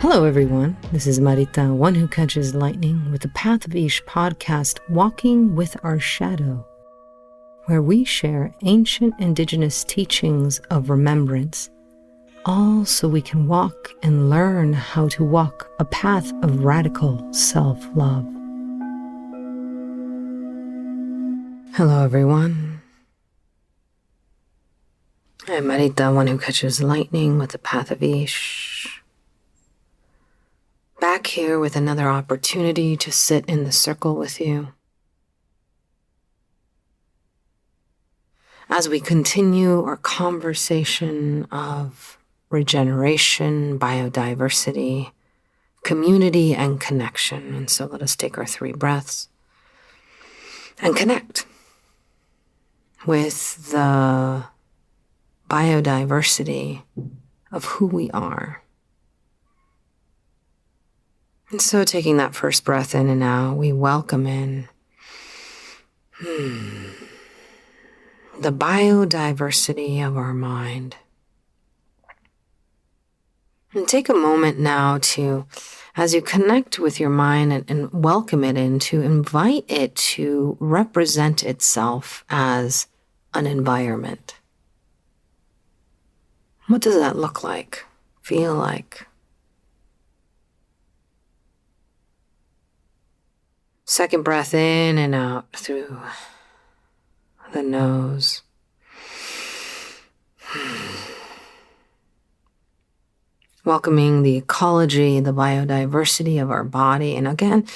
Hello everyone, this is Marita, one who catches lightning, with the Path of Ish podcast, Walking with Our Shadow, where we share ancient indigenous teachings of remembrance, all so we can walk and learn how to walk a path of radical self-love. Hello everyone, I'm Marita, one who catches lightning, with the Path of Ish. Back here with another opportunity to sit in the circle with you as we continue our conversation of regeneration, biodiversity, community, and connection. And so let us take our 3 breaths and connect with the biodiversity of who we are. And so taking that first breath in and out, we welcome in the biodiversity of our mind. And take a moment now to, as you connect with your mind and welcome it in, to invite it to represent itself as an environment. What does that look like, feel like? Second breath in and out through the nose. Welcoming the ecology, the biodiversity of our body, and again,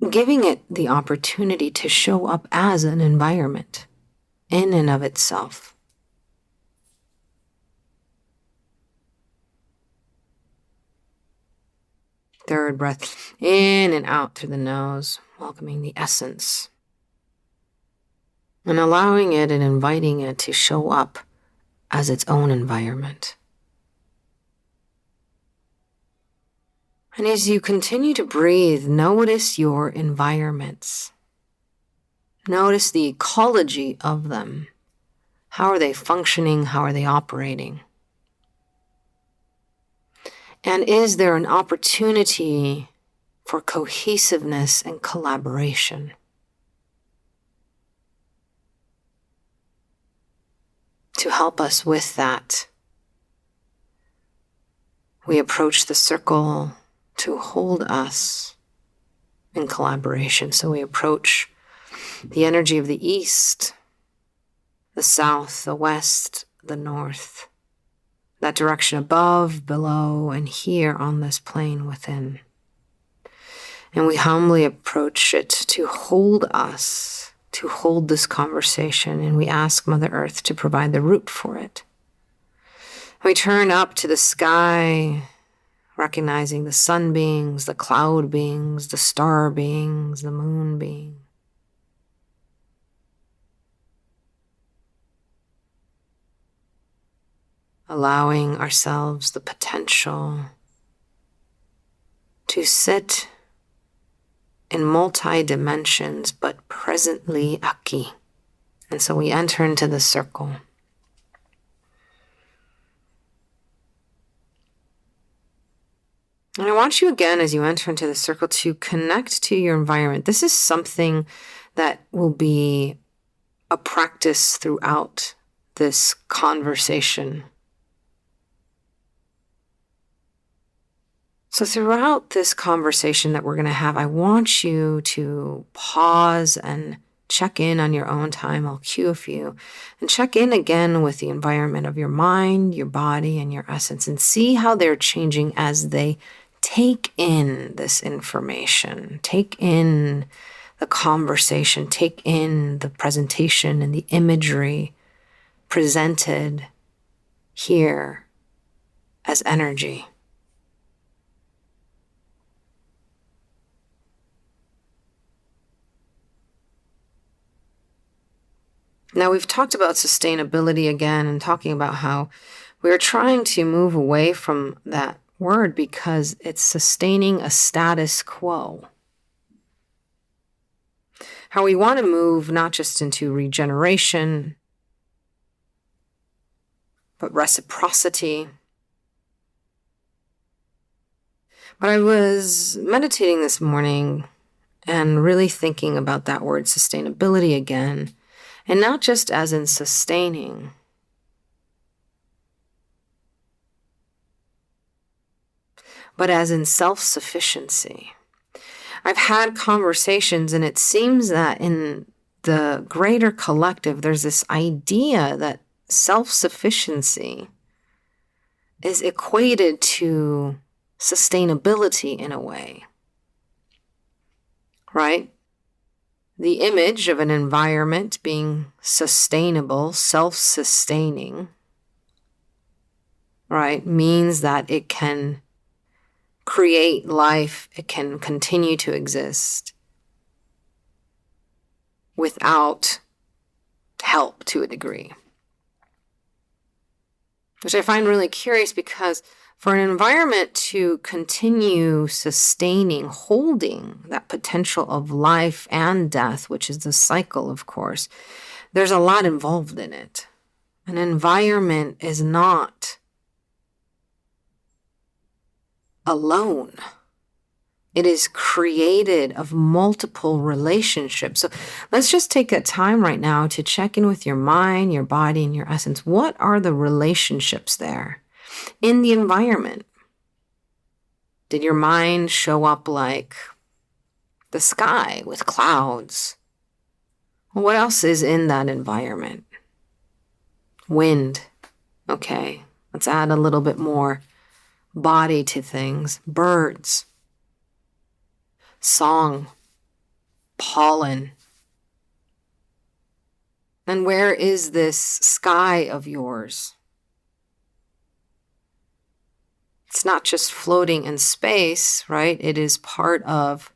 giving it the opportunity to show up as an environment in and of itself. Third breath in and out through the nose, welcoming the essence and allowing it and inviting it to show up as its own environment. And as you continue to breathe, notice your environments. Notice the ecology of them. How are they functioning? How are they operating? And is there an opportunity for cohesiveness and collaboration? To help us with that, we approach the circle to hold us in collaboration. So we approach the energy of the east, the south, the west, the north, that direction above, below, and here on this plane within. And we humbly approach it to hold us, to hold this conversation, and we ask Mother Earth to provide the root for it. We turn up to the sky, recognizing the sun beings, the cloud beings, the star beings, the moon being. Allowing ourselves the potential to sit in multi-dimensions, but presently aquí. And so we enter into the circle. And I want you again, as you enter into the circle, to connect to your environment. This is something that will be a practice throughout this conversation. So throughout this conversation that we're going to have, I want you to pause and check in on your own time. I'll cue a few. And check in again with the environment of your mind, your body, and your essence, and see how they're changing as they take in this information, take in the conversation, take in the presentation and the imagery presented here as energy. Now, we've talked about sustainability again and talking about how we're trying to move away from that word because it's sustaining a status quo. How we want to move not just into regeneration, but reciprocity, But I was meditating this morning and really thinking about that word sustainability again, and not just as in sustaining, but as in self-sufficiency. I've had conversations, and it seems that in the greater collective, there's this idea that self-sufficiency is equated to sustainability in a way, right? The image of an environment being sustainable, self-sustaining, right, means that it can create life, it can continue to exist without help to a degree. Which I find really curious, because for an environment to continue sustaining, holding that potential of life and death, which is the cycle, of course, there's a lot involved in it. An environment is not alone. It is created of multiple relationships. So let's just take a time right now to check in with your mind, your body, and your essence. What are the relationships there in the environment? Did your mind show up like the sky with clouds? Well, what else is in that environment? Wind. Okay, let's add a little bit more body to things. Birds. Song. Pollen. And where is this sky of yours? It's not just floating in space, right? It is part of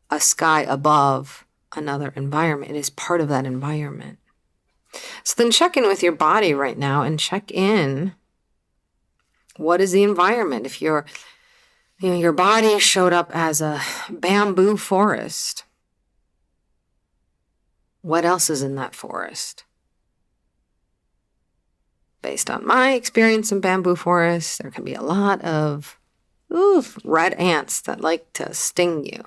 a sky above another environment. It is part of that environment. So then check in with your body right now and check in. What is the environment? If your body showed up as a bamboo forest, what else is in that forest? Based on my experience in bamboo forests, there can be a lot of red ants that like to sting you.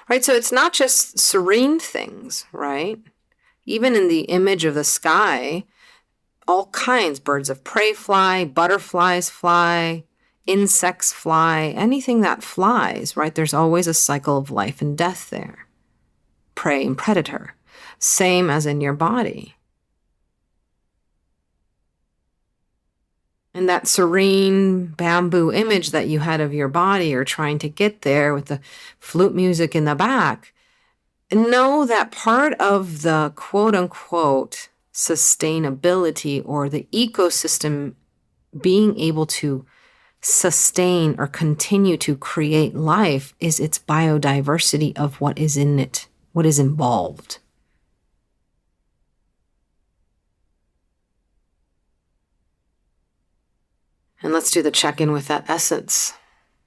Right? So it's not just serene things, right? Even in the image of the sky, all kinds, birds of prey fly, butterflies fly, insects fly, anything that flies, right? There's always a cycle of life and death there. Prey and predator. Same as in your body. And that serene bamboo image that you had of your body, or trying to get there with the flute music in the back, know that part of the quote unquote sustainability, or the ecosystem being able to sustain or continue to create life, is its biodiversity of what is in it, what is involved. And let's do the check-in with that essence.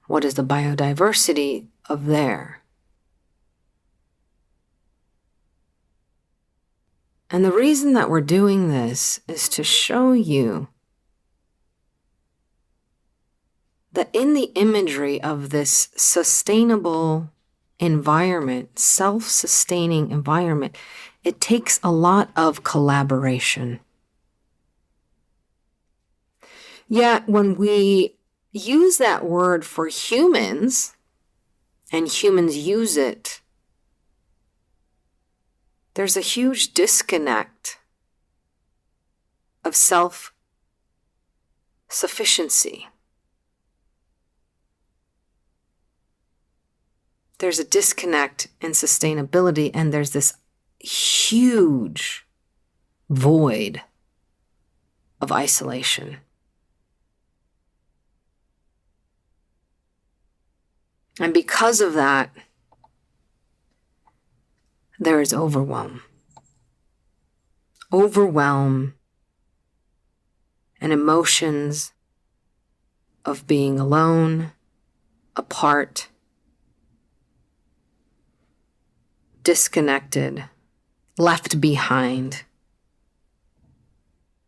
What is the biodiversity of there? And the reason that we're doing this is to show you that in the imagery of this sustainable environment, self-sustaining environment, it takes a lot of collaboration. Yet when we use that word for humans, and humans use it, there's a huge disconnect of self-sufficiency. There's a disconnect in sustainability, and there's this huge void of isolation. And because of that, there is overwhelm. Overwhelm and emotions of being alone, apart, disconnected, left behind,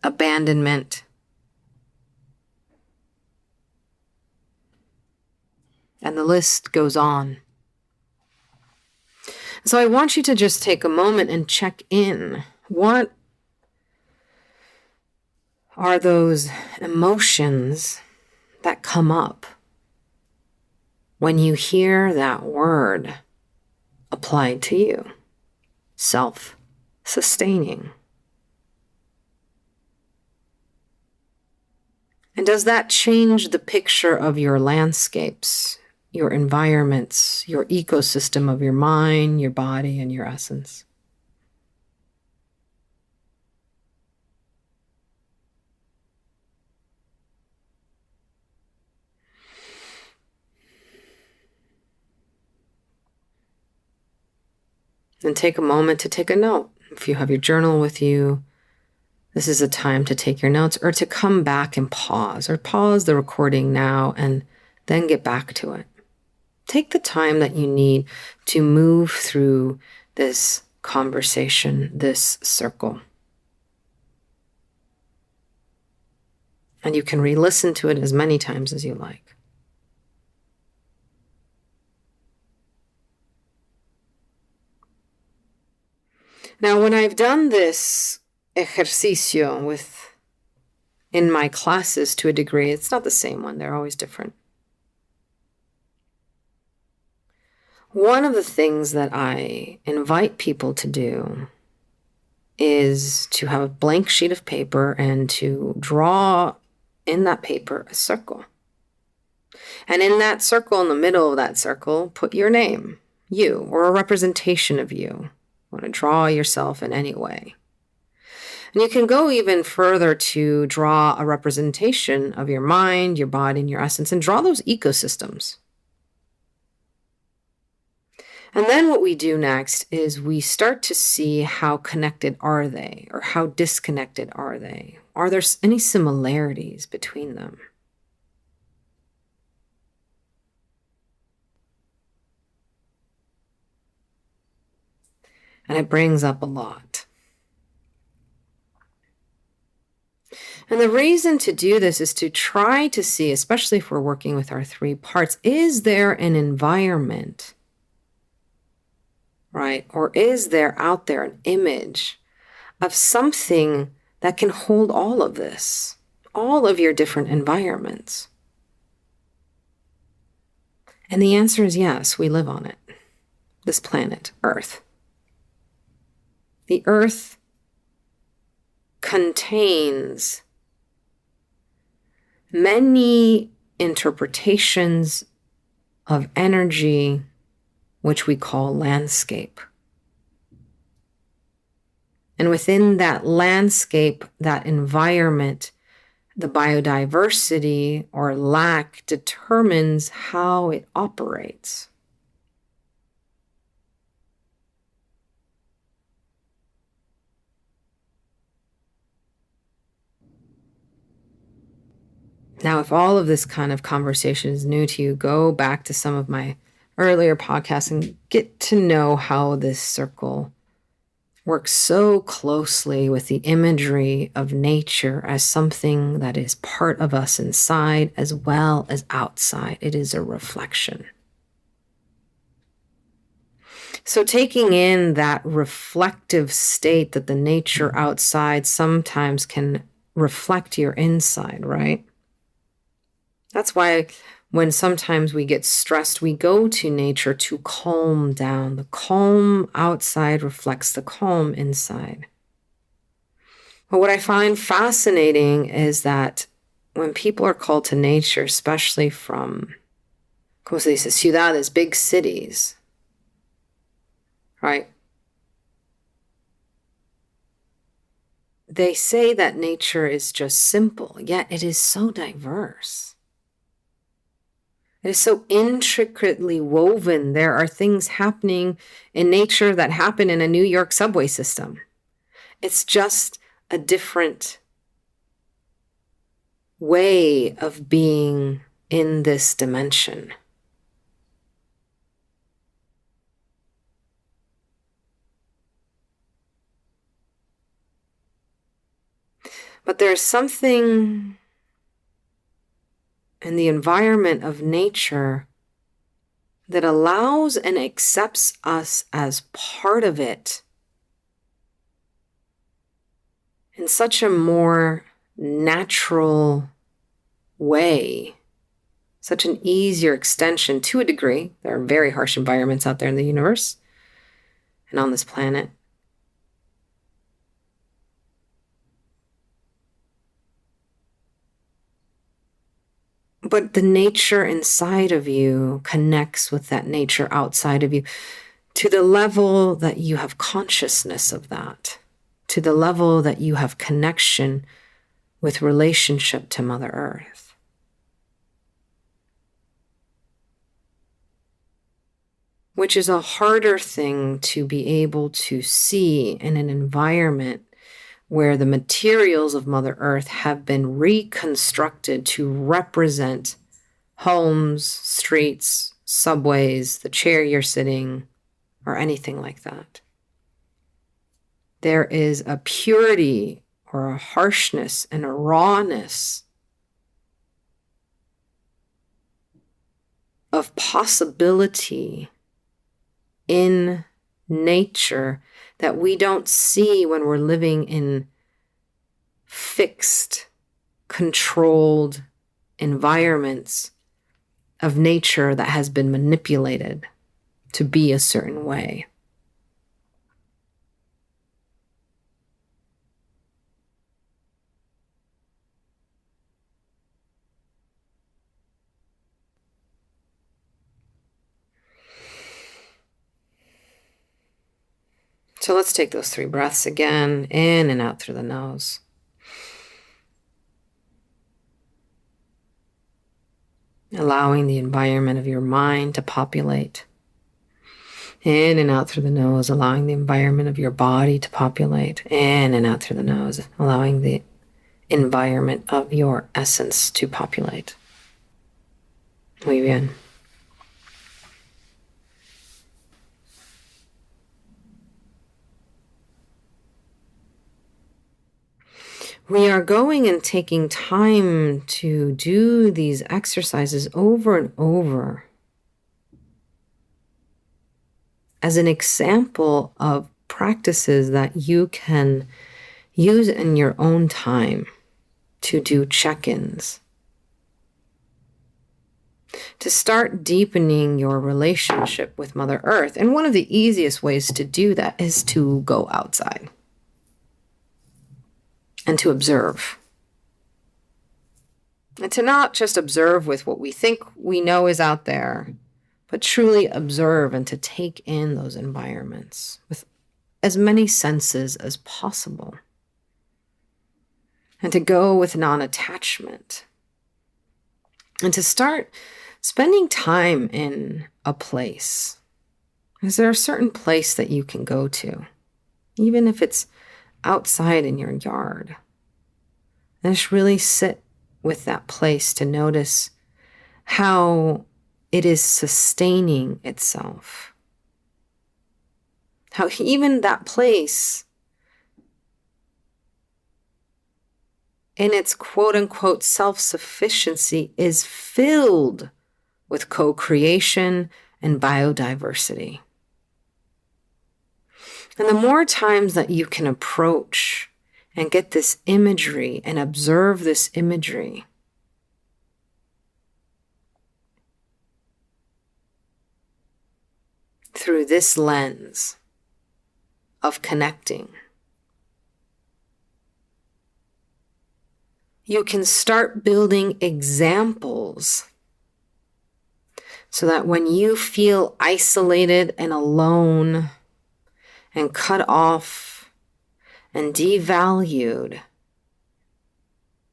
abandonment, And the list goes on. So I want you to just take a moment and check in. What are those emotions that come up when you hear that word applied to you? Self-sustaining. And does that change the picture of your landscapes, your environments, your ecosystem of your mind, your body, and your essence? And take a moment to take a note. If you have your journal with you, this is a time to take your notes or to come back and pause, or pause the recording now and then get back to it. Take the time that you need to move through this conversation, this circle. And you can re-listen to it as many times as you like. Now, when I've done this ejercicio in my classes to a degree, it's not the same one, they're always different. One of the things that I invite people to do is to have a blank sheet of paper and to draw in that paper a circle. And in that circle, in the middle of that circle, put your name, you, or a representation of you. You want to draw yourself in any way. And you can go even further to draw a representation of your mind, your body, and your essence, and draw those ecosystems. And then what we do next is we start to see how connected are they, or how disconnected are they? Are there any similarities between them? And it brings up a lot. And the reason to do this is to try to see, especially if we're working with our 3 parts, is there an environment, right? Or is there out there an image of something that can hold all of this, all of your different environments? And the answer is yes, we live on it. This planet, Earth. The Earth contains many interpretations of energy, which we call landscape. And within that landscape, that environment, the biodiversity or lack determines how it operates. Now, if all of this kind of conversation is new to you, go back to some of my earlier podcasts and get to know how this circle works so closely with the imagery of nature as something that is part of us inside as well as outside. It is a reflection. So taking in that reflective state that the nature outside sometimes can reflect your inside, right? That's why when sometimes we get stressed, we go to nature to calm down. The calm outside reflects the calm inside. But what I find fascinating is that when people are called to nature, especially from, como se dice, ciudades, big cities, right? They say that nature is just simple, yet it is so diverse. It is so intricately woven. There are things happening in nature that happen in a New York subway system. It's just a different way of being in this dimension. But there's something in the environment of nature that allows and accepts us as part of it in such a more natural way, such an easier extension to a degree. There are very harsh environments out there in the universe and on this planet. But the nature inside of you connects with that nature outside of you to the level that you have consciousness of that, to the level that you have connection with relationship to Mother Earth. Which is a harder thing to be able to see in an environment where the materials of Mother Earth have been reconstructed to represent homes, streets, subways, the chair you're sitting, or anything like that. There is a purity or a harshness and a rawness of possibility in nature that we don't see when we're living in fixed, controlled environments of nature that has been manipulated to be a certain way. So let's take those 3 breaths again, in and out through the nose. Allowing the environment of your mind to populate. In and out through the nose, allowing the environment of your body to populate. In and out through the nose, allowing the environment of your essence to populate. Muy bien. We are going and taking time to do these exercises over and over as an example of practices that you can use in your own time to do check-ins, to start deepening your relationship with Mother Earth. And one of the easiest ways to do that is to go outside and to observe. And to not just observe with what we think we know is out there, but truly observe and to take in those environments with as many senses as possible. And to go with non-attachment. And to start spending time in a place. Is there a certain place that you can go to? Even if it's outside in your yard. And just really sit with that place to notice how it is sustaining itself. How even that place, in its quote-unquote self-sufficiency, is filled with co-creation and biodiversity. And the more times that you can approach and get this imagery and observe this imagery, through this lens of connecting, you can start building examples so that when you feel isolated and alone and cut off and devalued,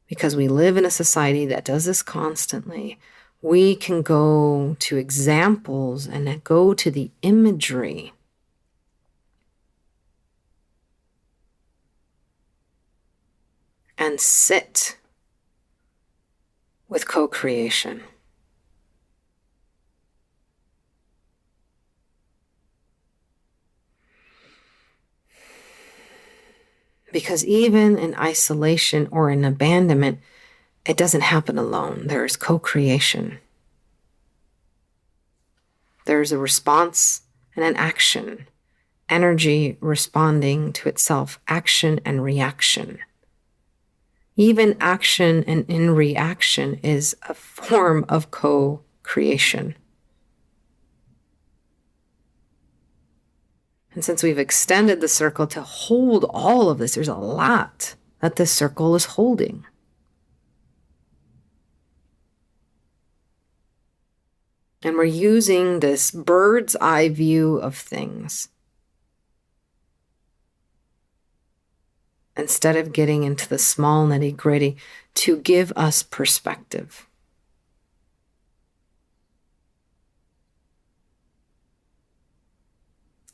because we live in a society that does this constantly, we can go to examples and go to the imagery and sit with co-creation. Because even in isolation or in abandonment, it doesn't happen alone. There is co-creation. there's a response and an action. Energy responding to itself, action and reaction. Even action and in reaction is a form of co-creation. And since we've extended the circle to hold all of this, there's a lot that this circle is holding. And we're using this bird's eye view of things instead of getting into the small nitty-gritty to give us perspective.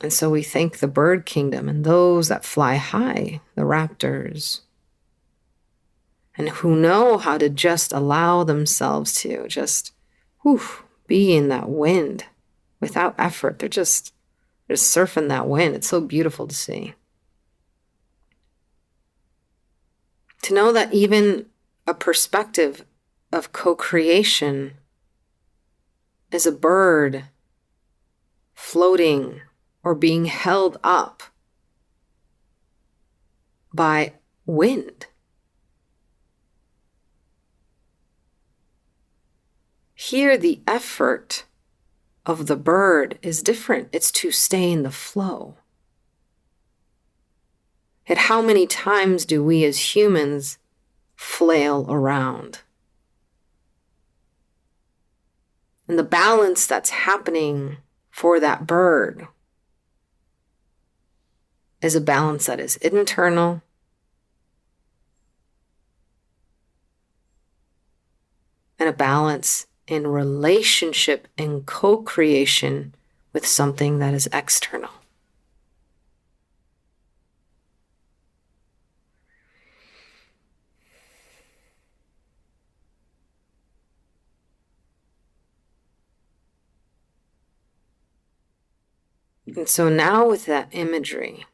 And so we thank the bird kingdom and those that fly high, the raptors, and who know how to just allow themselves to just be in that wind without effort. They're just surfing that wind. It's so beautiful to see. To know that even a perspective of co-creation is a bird floating or being held up by wind. Here, the effort of the bird is different. It's to stay in the flow. Yet how many times do we as humans flail around? And the balance that's happening for that bird is a balance that is internal and a balance in relationship and co-creation with something that is external. And so now with that imagery,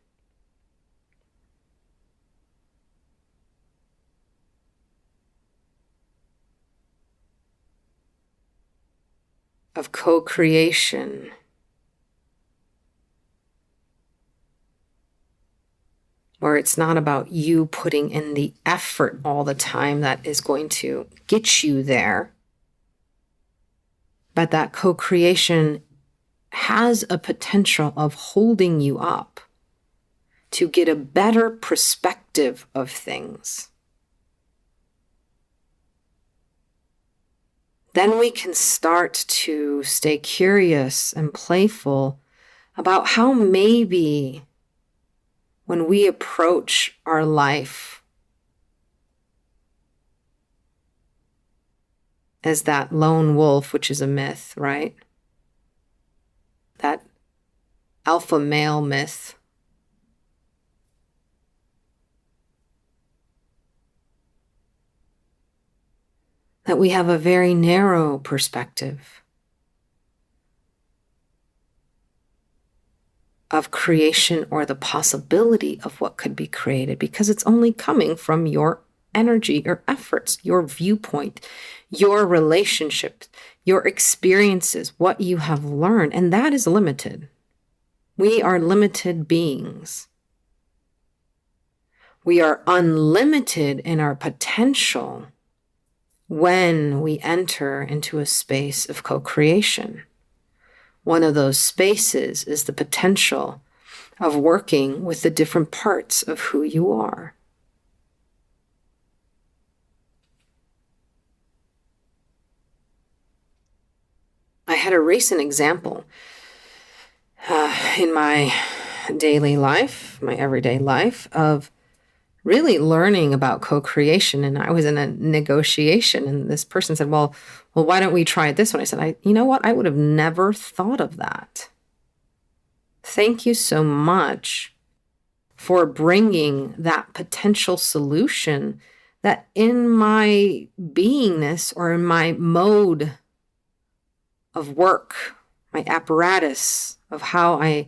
of co-creation, where it's not about you putting in the effort all the time that is going to get you there, but that co-creation has a potential of holding you up to get a better perspective of things. Then we can start to stay curious and playful about how maybe when we approach our life as that lone wolf, which is a myth, right? That alpha male myth. That we have a very narrow perspective of creation or the possibility of what could be created, because it's only coming from your energy, your efforts, your viewpoint, your relationships, your experiences, what you have learned, and that is limited. We are limited beings. We are unlimited in our potential when we enter into a space of co-creation. One of those spaces is the potential of working with the different parts of who you are. I had a recent example in my daily life, my everyday life, of really learning about co-creation. And I was in a negotiation and this person said, well, why don't we try it this one? I said, you know what? I would have never thought of that. Thank you so much for bringing that potential solution that in my beingness or in my mode of work, my apparatus of how I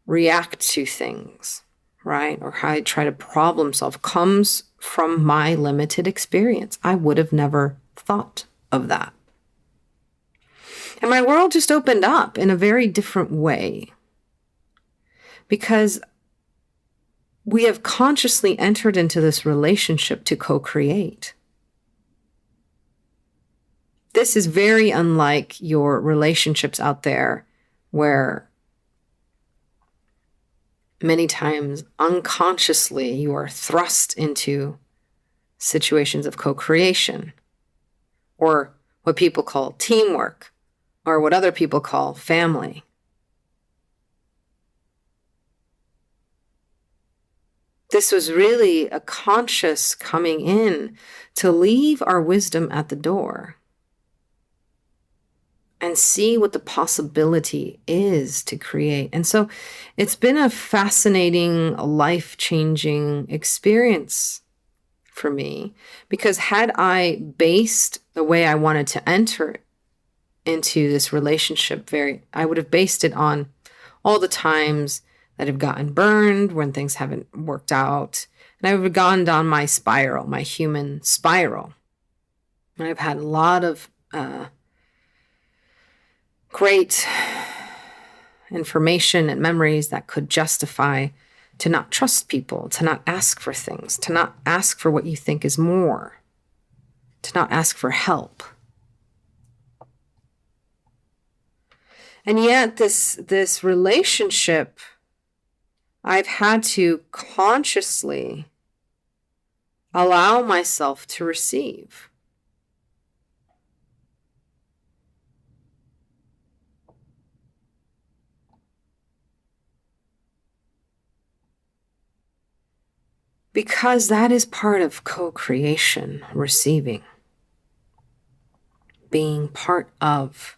react to things, right? Or how I try to problem solve comes from my limited experience. I would have never thought of that. And my world just opened up in a very different way, because we have consciously entered into this relationship to co-create. This is very unlike your relationships out there, where many times unconsciously you are thrust into situations of co-creation, or what people call teamwork, or what other people call family. This was really a conscious coming in to leave our wisdom at the door and see what the possibility is to create. And so it's been a fascinating, life-changing experience for me, because had I based the way I wanted to enter into this relationship I would have based it on all the times that have gotten burned when things haven't worked out. And I would have gone down my spiral, my human spiral. And I've had a lot of great information and memories that could justify to not trust people, to not ask for things, to not ask for what you think is more, to not ask for help. And yet this relationship, I've had to consciously allow myself to receive. Because that is part of co-creation, receiving, being part of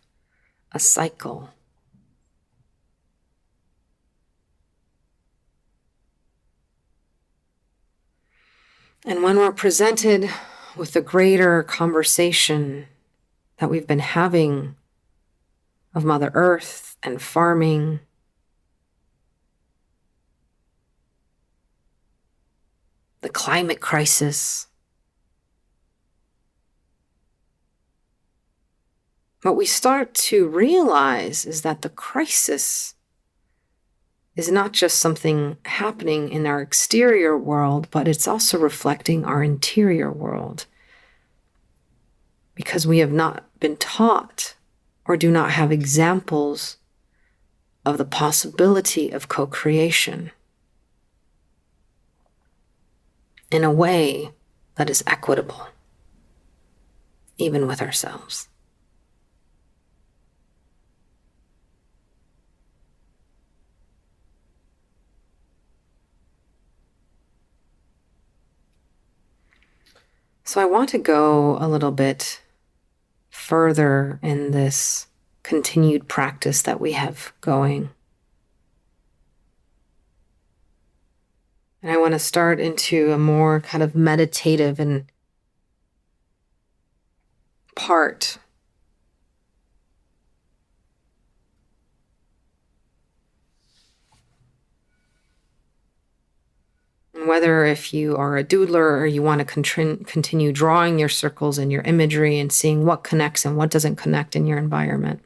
a cycle. And when we're presented with the greater conversation that we've been having of Mother Earth and farming, the climate crisis, what we start to realize is that the crisis is not just something happening in our exterior world, but it's also reflecting our interior world. Because we have not been taught or do not have examples of the possibility of co-creation in a way that is equitable, even with ourselves. So I want to go a little bit further in this continued practice that we have going. And I want to start into a more kind of meditative and part. And whether if you are a doodler or you want to continue drawing your circles and your imagery and seeing what connects and what doesn't connect in your environment.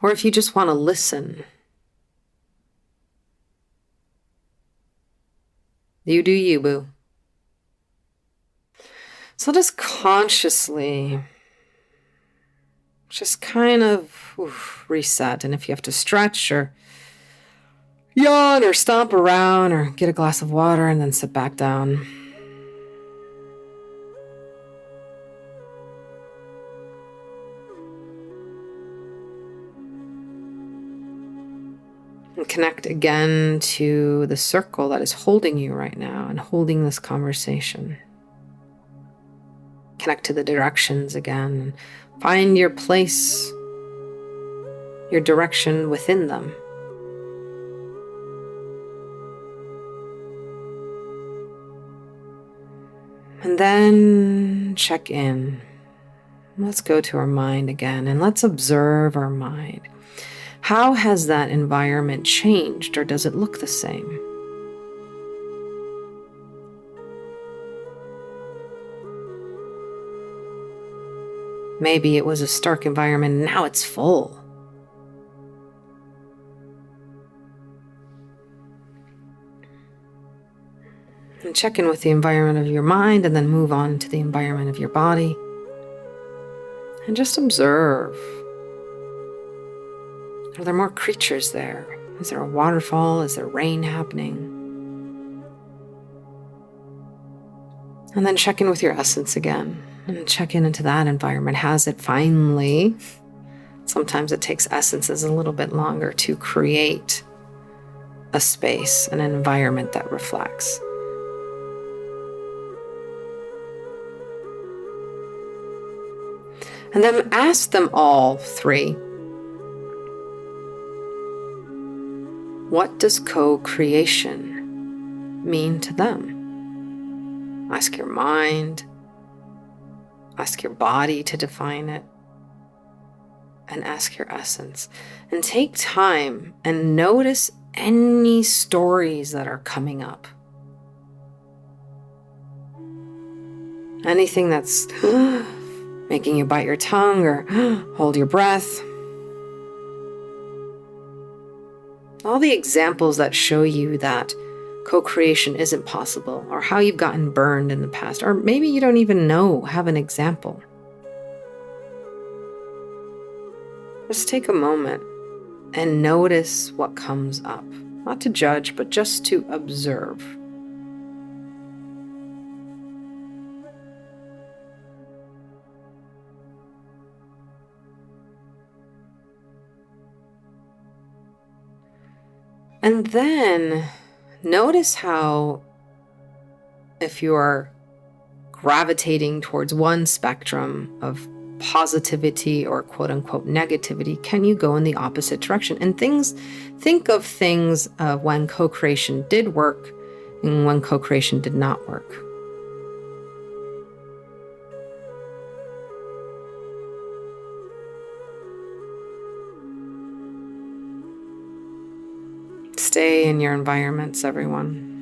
Or if you just want to listen. You do you, boo. So just consciously, just kind of reset. And if you have to stretch or yawn or stomp around or get a glass of water and then sit back down. And connect again to the circle that is holding you right now and holding this conversation. Connect to the directions again. Find your place, your direction within them. And then check in. Let's go to our mind again and let's observe our mind. How has that environment changed, or does it look the same? Maybe it was a stark environment and now it's full. And check in with the environment of your mind and then move on to the environment of your body. And just observe. Are there more creatures there? Is there a waterfall? Is there rain happening? And then check in with your essence again and check into that environment. Has it finally, sometimes it takes essences a little bit longer to create a space, an environment that reflects. And then ask them all three, what does co-creation mean to them? Ask your mind, ask your body to define it, and ask your essence. And take time and notice any stories that are coming up. Anything that's making you bite your tongue or hold your breath. All the examples that show you that co-creation isn't possible, or how you've gotten burned in the past, or maybe you don't even have an example. Just take a moment and notice what comes up. Not to judge, but just to observe. And then notice how, if you're gravitating towards one spectrum of positivity or quote unquote negativity, can you go in the opposite direction? And think of things of when co-creation did work and when co-creation did not work. Stay in your environments, everyone.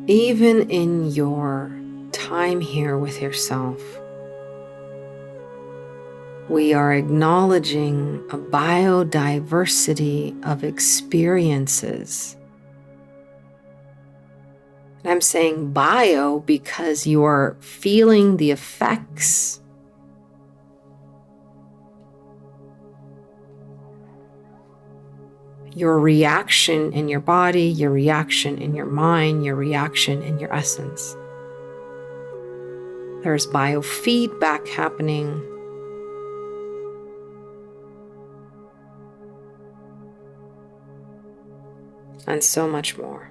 Even in your time here with yourself, we are acknowledging a biodiversity of experiences. And I'm saying bio because you are feeling the effects your reaction in your body, your reaction in your mind, your reaction in your essence. There's biofeedback happening. And so much more.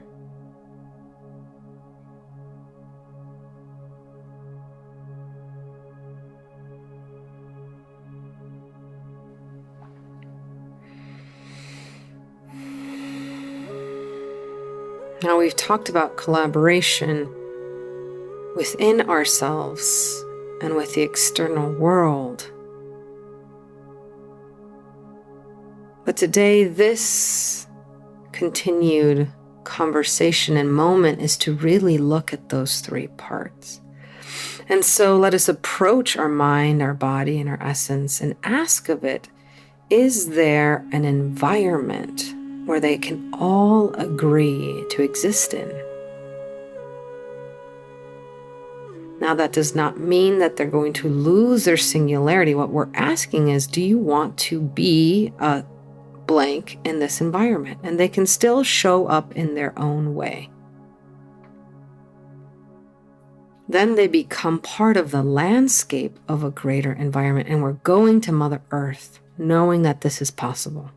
Now we've talked about collaboration within ourselves and with the external world. But today, this continued conversation and moment is to really look at those three parts. And so let us approach our mind, our body, and our essence and ask of it, is there an environment where they can all agree to exist in? Now, that does not mean that they're going to lose their singularity. What we're asking is, do you want to be a blank in this environment? And they can still show up in their own way. Then they become part of the landscape of a greater environment. And we're going to Mother Earth, knowing that this is possible.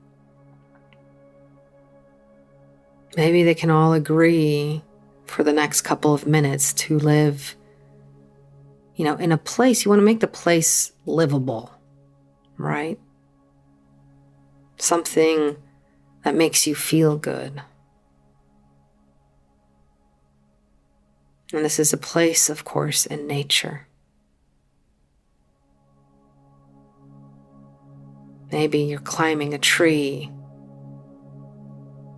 Maybe they can all agree for the next couple of minutes to live, in a place. You want to make the place livable, right? Something that makes you feel good. And this is a place, of course, in nature. Maybe you're climbing a tree.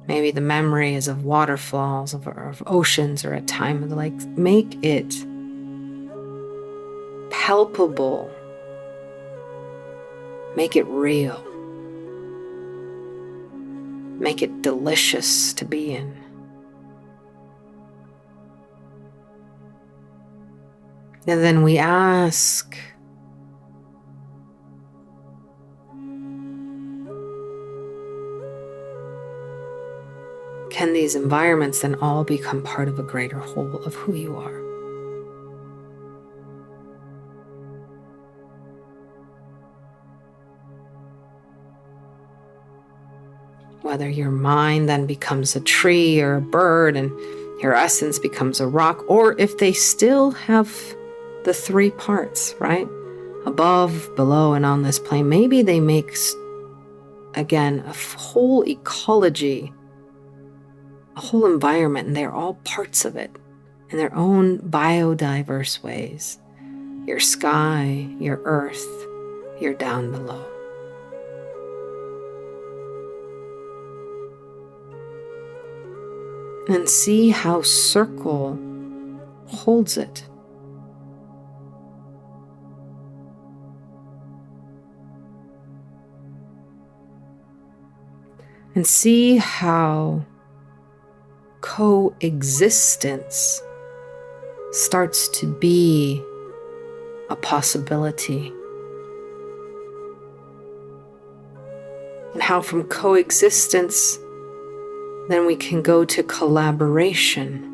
Maybe the memory is of waterfalls, of oceans, or a time of the lake. Make it palpable. Make it real. Make it delicious to be in. And then we ask, can these environments then all become part of a greater whole of who you are? Whether your mind then becomes a tree or a bird and your essence becomes a rock, or if they still have the three parts, right? Above, below, and on this plane, maybe they make, again, a whole ecology, a whole environment, and they're all parts of it in their own biodiverse ways. Your sky, your earth, your down below. And see how circle holds it. And see how coexistence starts to be a possibility. And how from coexistence, then we can go to collaboration.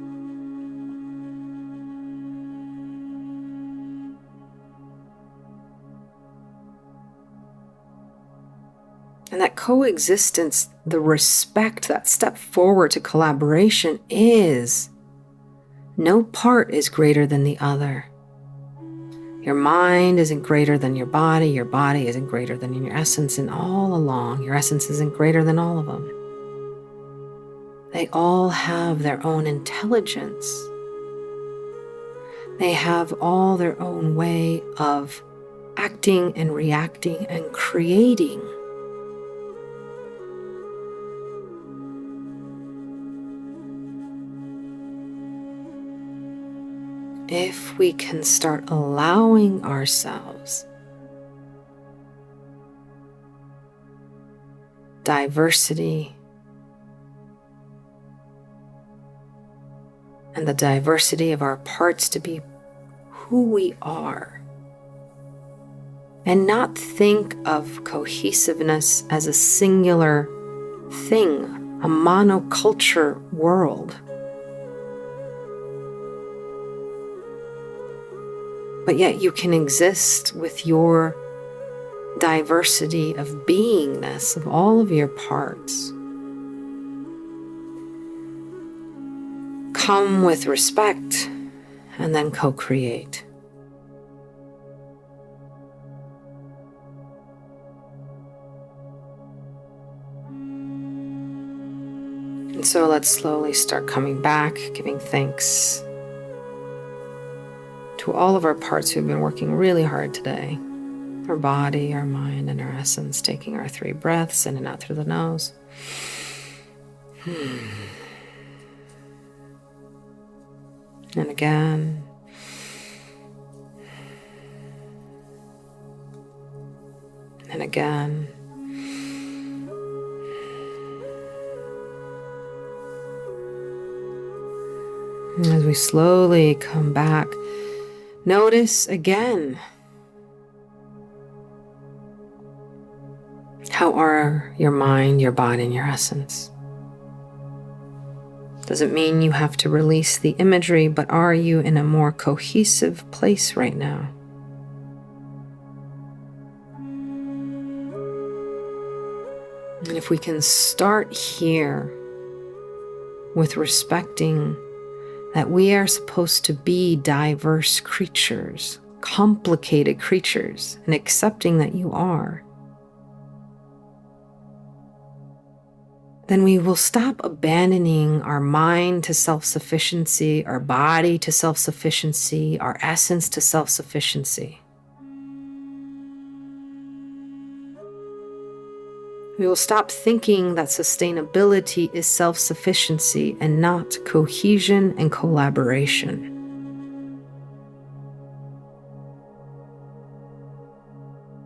And that coexistence, the respect, that step forward to collaboration is no part is greater than the other. Your mind isn't greater than your body isn't greater than your essence, and all along, your essence isn't greater than all of them. They all have their own intelligence. They have all their own way of acting and reacting and creating. If we can start allowing ourselves diversity and the diversity of our parts to be who we are, and not think of cohesiveness as a singular thing, a monoculture world. But yet you can exist with your diversity of beingness, of all of your parts. Come with respect and then co-create. And so let's slowly start coming back, giving thanks to all of our parts who've been working really hard today. Our body, our mind, and our essence, taking our 3 breaths in and out through the nose. And again. And again. And as we slowly come back, notice again, how are your mind, your body, and your essence? Doesn't mean you have to release the imagery, but are you in a more cohesive place right now? And if we can start here with respecting that we are supposed to be diverse creatures, complicated creatures, and accepting that you are, then we will stop abandoning our mind to self-sufficiency, our body to self-sufficiency, our essence to self-sufficiency. We will stop thinking that sustainability is self-sufficiency and not cohesion and collaboration.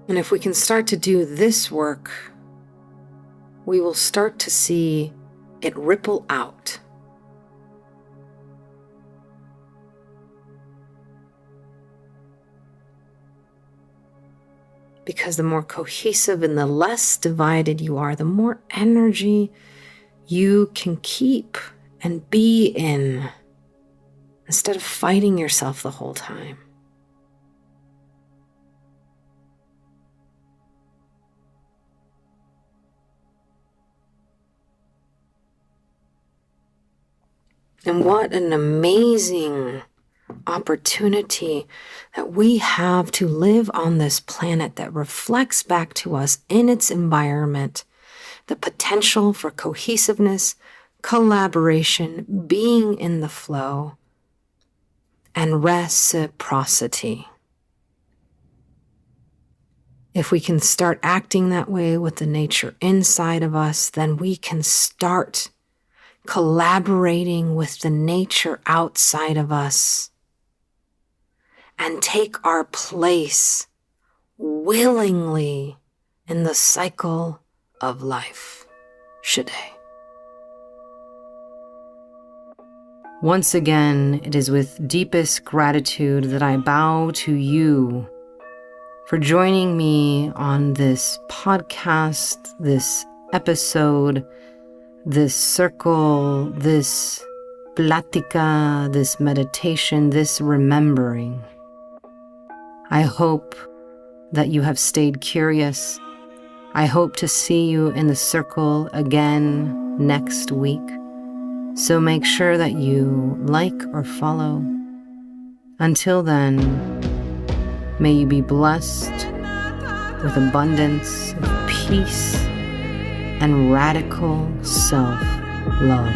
And if we can start to do this work, we will start to see it ripple out. Because the more cohesive and the less divided you are, the more energy you can keep and be in, instead of fighting yourself the whole time. And what an amazing opportunity that we have to live on this planet that reflects back to us in its environment the potential for cohesiveness, collaboration, being in the flow, and reciprocity. If we can start acting that way with the nature inside of us, then we can start collaborating with the nature outside of us and take our place willingly in the cycle of life. Shade. Once again, it is with deepest gratitude that I bow to you for joining me on this podcast, this episode, this circle, this plática, this meditation, this remembering. I hope that you have stayed curious. I hope to see you in the circle again next week. So make sure that you like or follow. Until then, may you be blessed with abundance of peace and radical self-love.